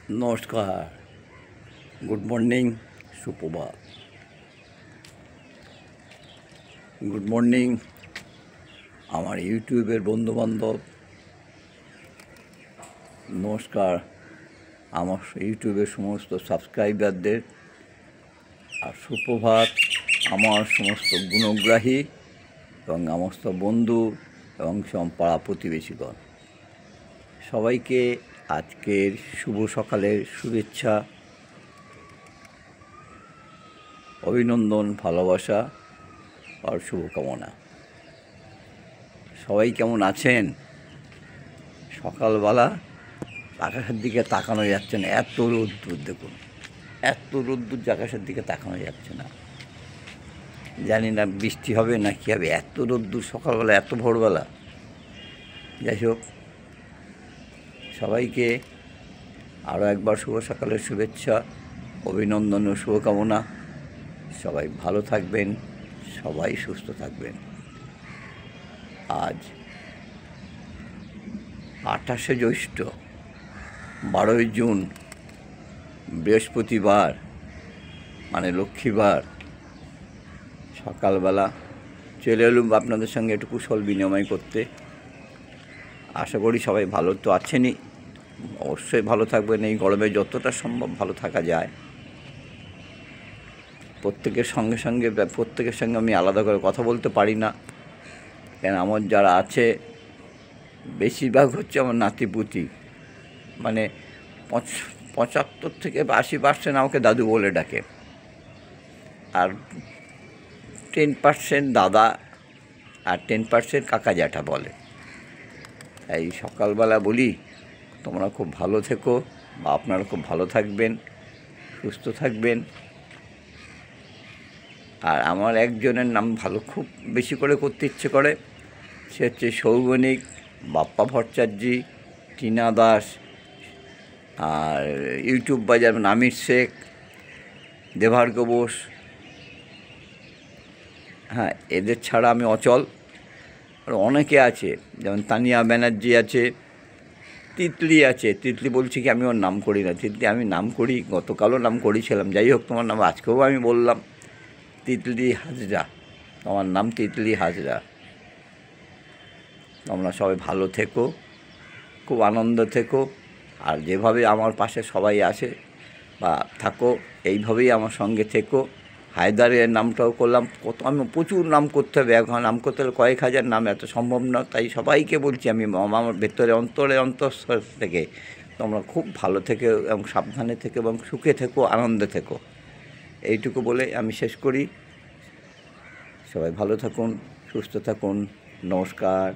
নমস্কার, good morning, সুপ্রভাত। Good morning আমার ইউটিউবের বন্ধুবান্ধব, নমস্কার আমার ইউটিউবের সমস্ত সাবস্ক্রাইবারদের, আর সুপ্রভাত আমার সমস্ত গুণগ্রাহী এবং সমস্ত বন্ধু এবং পাড়া প্রতিবেশীগণ। সবাইকে আজকের শুভ সকালের শুভেচ্ছা, অভিনন্দন, ভালোবাসা আর শুভকামনা। সবাই কেমন আছেন? সকালবেলা আকাশের দিকে তাকানো যাচ্ছে না, এত রোদ্দুর। দেখুন, এত রোদ্দুর আকাশের দিকে তাকানো যাচ্ছে না। জানি না বৃষ্টি হবে না কী হবে, এত রোদ্দুর সকালবেলা, এত ভোরবেলা। যাই হোক, সবাইকে আরও একবার শুভ সকালের শুভেচ্ছা, অভিনন্দন ও শুভকামনা। সবাই ভালো থাকবেন, সবাই সুস্থ থাকবেন। আজ 28শে জ্যৈষ্ঠ, 12ই জুন, বৃহস্পতিবার, মানে লক্ষ্মীবার। সকালবেলা চলে এলুম আপনাদের সঙ্গে একটু কুশল বিনিময় করতে। আশা করি সবাই ভালো তো আছেনই, অবশ্যই ভালো থাকবেন। এই গরমে যতটা সম্ভব ভালো থাকা যায়। প্রত্যেকের সঙ্গে আমি আলাদা করে কথা বলতে পারি না, কেন আমার যারা আছে বেশিরভাগ হচ্ছে আমার নাতিপুতি, মানে 75 থেকে 80% আমাকে দাদু বলে ডাকে, আর 10% দাদা, আর 10% কাকা জ্যাঠা বলে। এই সকালবেলা বলি, তোমরা খুব ভালো থেকো, বা আপনারা খুব ভালো থাকবেন, সুস্থ থাকবেন। আর আমার একজনের নাম খুব বেশি করে করতে ইচ্ছে করে, সে হচ্ছে সৌগনিক, বাপ্পা ভট্টাচার্যি, টিনা দাস, আর ইউটিউব বাজার আমির শেখ, দেবার্ঘ বোস। হ্যাঁ, এদের ছাড়া আমি অচল। আর অনেকে আছে, যেমন তানিয়া ব্যানার্জি আছে, তিতলি আছে। তিতলি বলছি কি আমি ওর নাম করি না, তিতলি আমি নাম করি, গতকালও নাম করেছিলাম। যাই হোক, তোমার নাম আজকেও আমি বললাম, তিতলি হাজরা। আমার নাম তিতলি হাজরা। তোমরা সবাই ভালো থেকো, খুব আনন্দ থেকো, আর যেভাবে আমার পাশে সবাই আসে বা থাকো, এইভাবেই আমার সঙ্গে থেকো। হায়দারের নামটাও করলাম, আমি প্রচুর নাম করতে হবে, এখন নাম করতে হলে কয়েক হাজার নাম, এত সম্ভব না। তাই সবাইকে বলছি আমি আমার ভেতরে অন্তঃস্থল থেকে, তোমরা খুব ভালো থেকো এবং সাবধানে থেকো এবং সুখে থেকো, আনন্দে থেকো। এইটুকু বলে আমি শেষ করি। সবাই ভালো থাকুন, সুস্থ থাকুন, নমস্কার।